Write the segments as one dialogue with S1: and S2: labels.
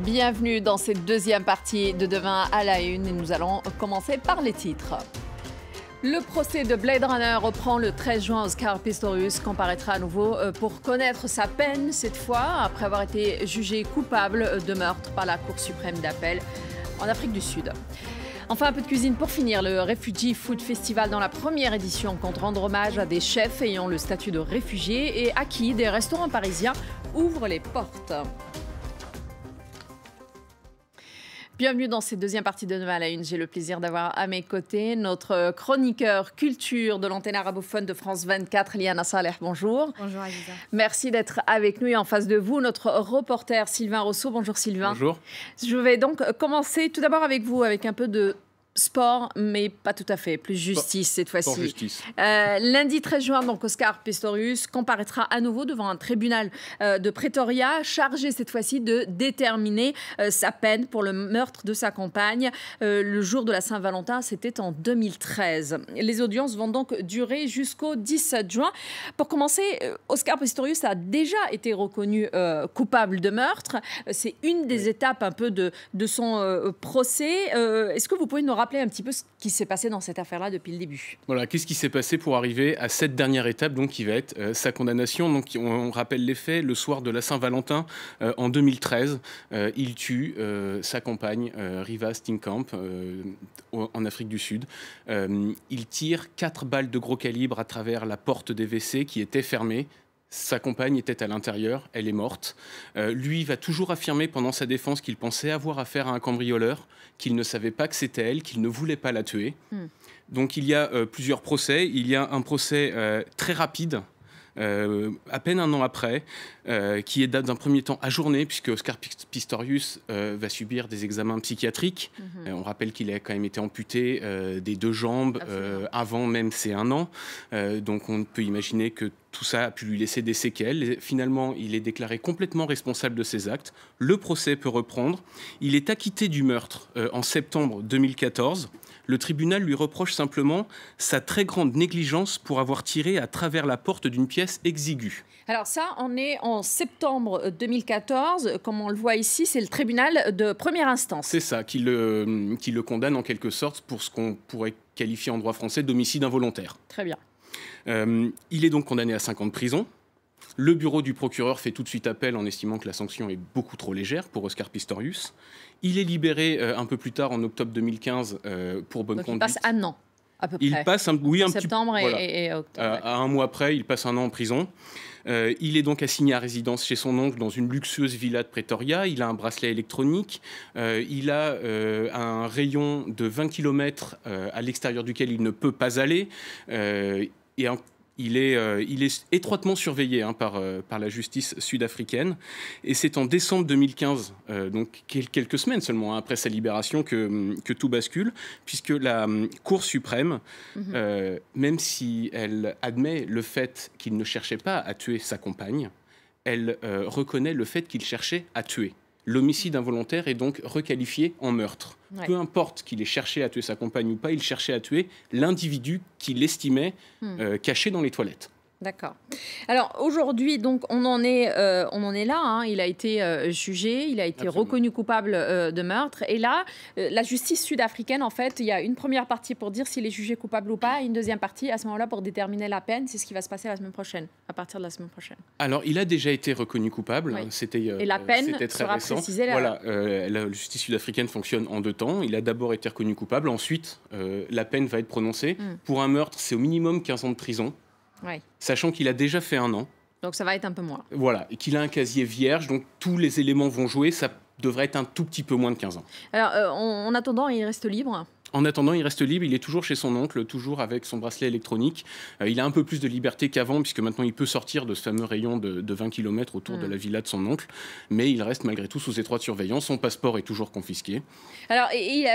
S1: Bienvenue dans cette deuxième partie de Demain à la Une et nous allons commencer par les titres. Le procès de Blade Runner reprend le 13 juin. Oscar Pistorius comparaîtra à nouveau pour connaître sa peine, cette fois après avoir été jugé coupable de meurtre par la Cour suprême d'appel en Afrique du Sud. Enfin, un peu de cuisine pour finir. Le Refugee Food Festival dans la première édition compte rendre hommage à des chefs ayant le statut de réfugiés et à qui des restaurants parisiens ouvrent les portes. Bienvenue dans cette deuxième partie de Demain à la Une. J'ai le plaisir d'avoir à mes côtés notre chroniqueur culture de l'antenne arabophone de France 24, Liana Saleh. Bonjour.
S2: Bonjour Aziza.
S1: Merci d'être avec nous et en face de vous, notre reporter Sylvain Rousseau. Bonjour Sylvain.
S3: Bonjour.
S1: Je vais donc commencer tout d'abord avec vous, avec un peu de sport, mais pas tout à fait, plus justice cette fois-ci.
S3: Justice.
S1: Lundi 13 juin, donc Oscar Pistorius comparaîtra à nouveau devant un tribunal de Pretoria, chargé cette fois-ci de déterminer sa peine pour le meurtre de sa compagne. Le jour de la Saint-Valentin, c'était en 2013. Les audiences vont donc durer jusqu'au 17 juin. Pour commencer, Oscar Pistorius a déjà été reconnu coupable de meurtre. C'est une des étapes un peu de son procès. Est-ce que vous pouvez nous rappeler un petit peu ce qui s'est passé dans cette affaire-là depuis le début?
S3: Voilà, qu'est-ce qui s'est passé pour arriver à cette dernière étape, donc qui va être sa condamnation. Donc, on rappelle les faits, le soir de la Saint-Valentin en 2013, il tue sa compagne Riva Steenkamp en Afrique du Sud. Il tire 4 balles de gros calibre à travers la porte des WC qui était fermée. Sa compagne était à l'intérieur, elle est morte. Lui va toujours affirmer pendant sa défense qu'il pensait avoir affaire à un cambrioleur, qu'il ne savait pas que c'était elle, qu'il ne voulait pas la tuer. Donc il y a plusieurs procès. Il y a un procès très rapide, à peine un an après, qui est d'un premier temps ajourné, puisque Oscar Pistorius va subir des examens psychiatriques. On rappelle qu'il a quand même été amputé des 2 jambes avant même ses 1 an. Donc on peut imaginer que tout ça a pu lui laisser des séquelles. Et finalement, il est déclaré complètement responsable de ses actes. Le procès peut reprendre. Il est acquitté du meurtre en septembre 2014. Le tribunal lui reproche simplement sa très grande négligence pour avoir tiré à travers la porte d'une pièce exiguë.
S1: Alors ça, on est en septembre 2014. Comme on le voit ici, c'est le tribunal de première instance.
S3: C'est ça, qui le condamne en quelque sorte pour ce qu'on pourrait qualifier en droit français d'homicide involontaire.
S1: Très bien.
S3: Il est donc condamné à 5 ans de prison. Le bureau du procureur fait tout de suite appel en estimant que la sanction est beaucoup trop légère pour Oscar Pistorius. Il est libéré un peu plus tard, en octobre 2015, pour bonne conduite.
S1: Il passe 1 an, à peu près.
S3: Il passe un
S1: septembre
S3: petit, voilà.
S1: et octobre.
S3: À 1 mois près, il passe 1 an en prison. Il est donc assigné à résidence chez son oncle dans une luxueuse villa de Pretoria. Il a un bracelet électronique. Il a un rayon de 20 km à l'extérieur duquel il ne peut pas aller. Il est étroitement surveillé par la justice sud-africaine. Et c'est en décembre 2015, donc quelques semaines seulement après sa libération, que tout bascule, puisque la Cour suprême, même si elle admet le fait qu'il ne cherchait pas à tuer sa compagne, elle reconnaît le fait qu'il cherchait à tuer. L'homicide involontaire est donc requalifié en meurtre. Ouais. Peu importe qu'il ait cherché à tuer sa compagne ou pas, il cherchait à tuer l'individu qu'il estimait caché dans les toilettes.
S1: D'accord. Alors aujourd'hui, donc on en est là. Hein. Il a été jugé, il a été reconnu coupable de meurtre. Et là, la justice sud-africaine, en fait, il y a une première partie pour dire s'il est jugé coupable ou pas, et une deuxième partie à ce moment-là pour déterminer la peine. C'est ce qui va se passer la semaine prochaine, à partir de la semaine prochaine.
S3: Alors, il a déjà été reconnu coupable.
S1: Oui. Et la peine sera précisée là.
S3: Voilà, la justice sud-africaine fonctionne en 2 temps. Il a d'abord été reconnu coupable. Ensuite, la peine va être prononcée. Pour un meurtre, c'est au minimum 15 ans de prison.
S1: Ouais.
S3: Sachant qu'il a déjà fait 1 an.
S1: Donc ça va être un peu moins.
S3: Voilà, et qu'il a un casier vierge, donc tous les éléments vont jouer, ça devrait être un tout petit peu moins de 15 ans.
S1: Alors, en attendant, il reste libre.
S3: En attendant, il reste libre, il est toujours chez son oncle, toujours avec son bracelet électronique. Il a un peu plus de liberté qu'avant, puisque maintenant il peut sortir de ce fameux rayon de 20 km autour de la villa de son oncle. Mais il reste malgré tout sous étroite surveillance, son passeport est toujours confisqué.
S1: Alors,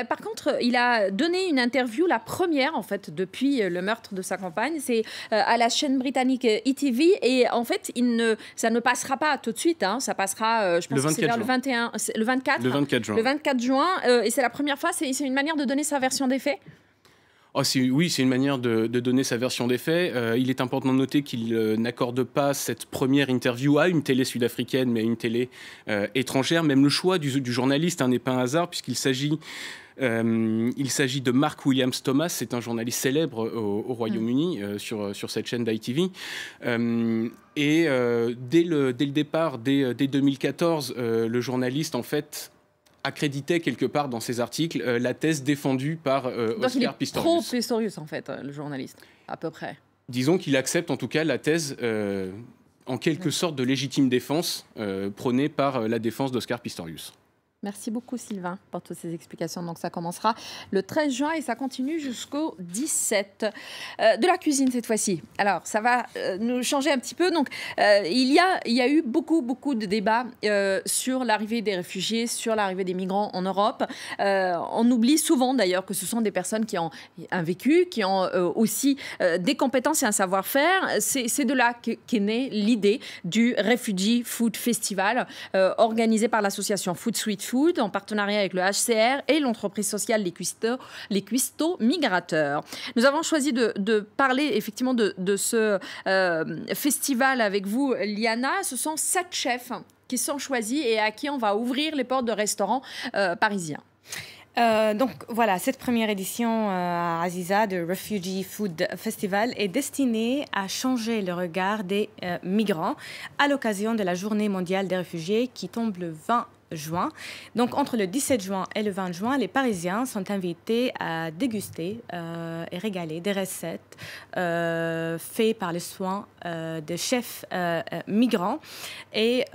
S1: par contre, il a donné une interview, la première en fait, depuis le meurtre de sa compagne. C'est à la chaîne britannique ETV. Et en fait, ça ne passera pas tout de suite. Hein. Ça passera, je pense que c'est vers le 24 juin. Et c'est la première fois, c'est une manière de donner sa version des faits.
S3: Oh, oui, c'est une manière de donner sa version des faits. Il est important de noter qu'il n'accorde pas cette première interview à une télé sud-africaine, mais à une télé étrangère. Même le choix du journaliste n'est pas un hasard, puisqu'il s'agit de Mark Williams Thomas. C'est un journaliste célèbre au Royaume-Uni sur cette chaîne d'ITV. Dès le départ, dès 2014, le journaliste, en fait, accréditait quelque part dans ses articles la thèse défendue par Oscar Pistorius.
S1: Pro Pistorius, en fait, le journaliste, à peu près.
S3: Disons qu'il accepte en tout cas la thèse en quelque sorte de légitime défense prônée par la défense d'Oscar Pistorius.
S1: Merci beaucoup Sylvain pour toutes ces explications. Donc ça commencera le 13 juin et ça continue jusqu'au 17. De la cuisine cette fois-ci. Alors ça va nous changer un petit peu. Donc il y a eu beaucoup de débats sur l'arrivée des réfugiés, sur l'arrivée des migrants en Europe. On oublie souvent d'ailleurs que ce sont des personnes qui ont un vécu, qui ont aussi des compétences et un savoir-faire. C'est de là qu'est née l'idée du Refugee Food Festival organisé par l'association Food Sweet Food en partenariat avec le HCR et l'entreprise sociale Les Cuistots Migrateurs. Nous avons choisi de parler effectivement de ce festival avec vous, Liana. Ce sont 7 chefs qui sont choisis et à qui on va ouvrir les portes de restaurants parisiens.
S2: Donc voilà, cette première édition à Aziza de Refugee Food Festival est destinée à changer le regard des migrants à l'occasion de la Journée mondiale des réfugiés qui tombe le 20 juin. Donc, entre le 17 juin et le 20 juin, les Parisiens sont invités à déguster et régaler des recettes faites par les soins de chefs migrants. Et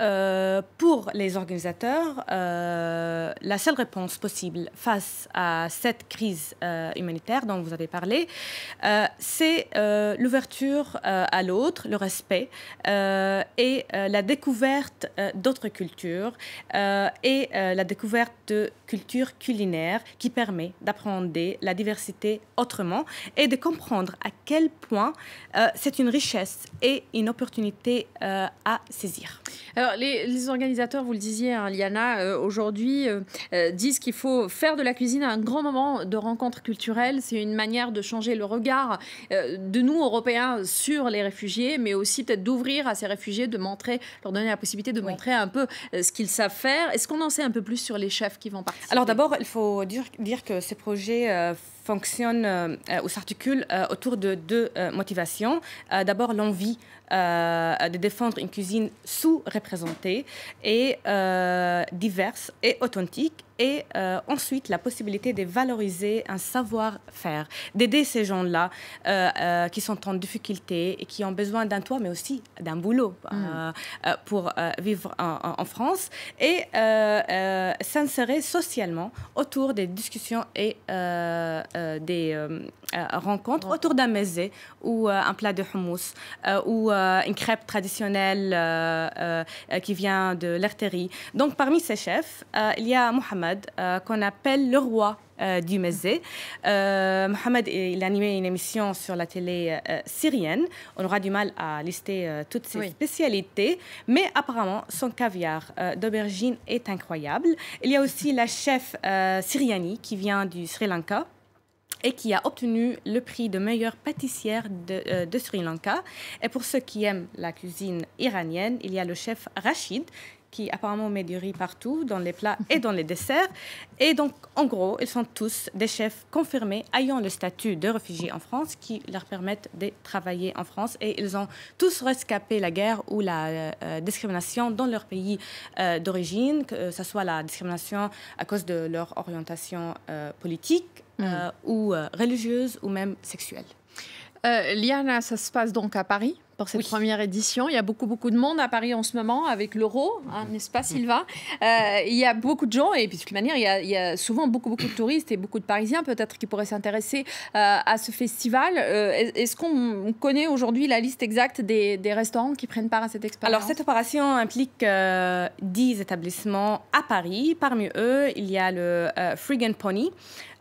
S2: pour les organisateurs, la seule réponse possible face à cette crise humanitaire dont vous avez parlé, c'est l'ouverture à l'autre, le respect et la découverte d'autres cultures et la découverte de cultures culinaires qui permet d'apprendre la diversité autrement et de comprendre à quel point c'est une richesse et une opportunité à saisir.
S1: Alors, les organisateurs, vous le disiez, hein, Liana, aujourd'hui disent qu'il faut faire de la cuisine un grand moment de rencontre culturelle. C'est une manière de changer le regard de nous, Européens, sur les réfugiés, mais aussi peut-être d'ouvrir à ces réfugiés, de montrer, leur donner la possibilité de montrer un peu ce qu'ils savent faire. Est-ce qu'on en sait un peu plus sur les chefs qui vont participer? Alors
S2: d'abord, il faut dire que ces projets fonctionnent ou s'articulent autour de 2 motivations. D'abord, l'envie de défendre une cuisine sous-représentée et diverse et authentique. Et ensuite, la possibilité de valoriser un savoir-faire, d'aider ces gens-là qui sont en difficulté et qui ont besoin d'un toit, mais aussi d'un boulot pour vivre en France et s'insérer socialement autour des discussions et des rencontres autour d'un mezze ou un plat de hummus ou une crêpe traditionnelle qui vient de l'Artérie. Donc, parmi ces chefs, il y a Mohamed, qu'on appelle le roi du mezze. Mohamed, il animait une émission sur la télé syrienne. On aura du mal à lister toutes ses spécialités, mais apparemment, son caviar d'aubergine est incroyable. Il y a aussi la chef Syriani qui vient du Sri Lanka et qui a obtenu le prix de meilleure pâtissière de Sri Lanka. Et pour ceux qui aiment la cuisine iranienne, il y a le chef Rachid, qui apparemment met du riz partout, dans les plats et dans les desserts. Et donc, en gros, ils sont tous des chefs confirmés ayant le statut de réfugiés en France qui leur permettent de travailler en France. Et ils ont tous rescapé la guerre ou la discrimination dans leur pays d'origine, que ce soit la discrimination à cause de leur orientation politique ou religieuse ou même sexuelle.
S1: Liana, ça se passe donc à Paris pour cette première édition. Il y a beaucoup de monde à Paris en ce moment avec l'euro, hein, n'est-ce pas Sylvain? Il y a beaucoup de gens et puis de toute manière, il y a souvent beaucoup de touristes et beaucoup de Parisiens peut-être qui pourraient s'intéresser à ce festival. Est-ce qu'on connaît aujourd'hui la liste exacte des restaurants qui prennent part à cette expérience?
S2: Alors, cette opération implique 10 établissements à Paris. Parmi eux, il y a le Frig and Pony.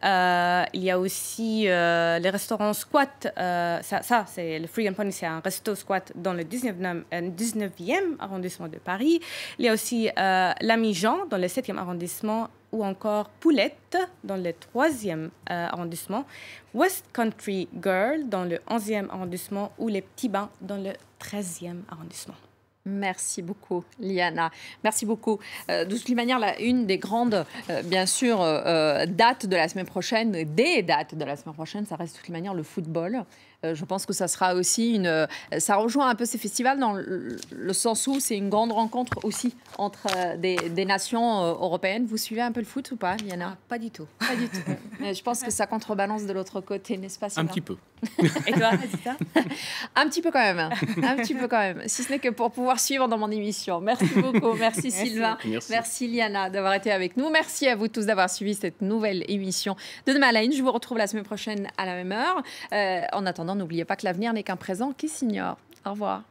S2: Il y a aussi les restaurants Squat. Ça c'est le Free and Pony, c'est un resto Squat dans le 19e arrondissement de Paris. Il y a aussi l'Ami Jean dans le 7e arrondissement ou encore Poulette dans le 3e arrondissement, West Country Girl dans le 11e arrondissement ou les Petits Bains dans le 13e arrondissement.
S1: Merci beaucoup, Liana. Merci beaucoup. De toute manière, une des grandes, bien sûr, dates de la semaine prochaine, des dates de la semaine prochaine, ça reste de toute manière le football. Je pense que ça sera aussi ça rejoint un peu ces festivals dans le sens où c'est une grande rencontre aussi entre des nations européennes. Vous suivez un peu le foot ou pas, Liana?
S2: Pas du tout.
S1: Pas du tout. Mais je pense que ça contrebalance de l'autre côté, n'est-ce pas, Sylvain?
S3: Un petit peu.
S2: Et toi, Adita?
S1: Un petit peu quand même. Un petit peu quand même. Si ce n'est que pour pouvoir suivre dans mon émission. Merci beaucoup. Merci Sylvain. Merci Liana d'avoir été avec nous. Merci à vous tous d'avoir suivi cette nouvelle émission de Demain Line. Je vous retrouve la semaine prochaine à la même heure. En attendant, n'oubliez pas que l'avenir n'est qu'un présent qui s'ignore. Au revoir.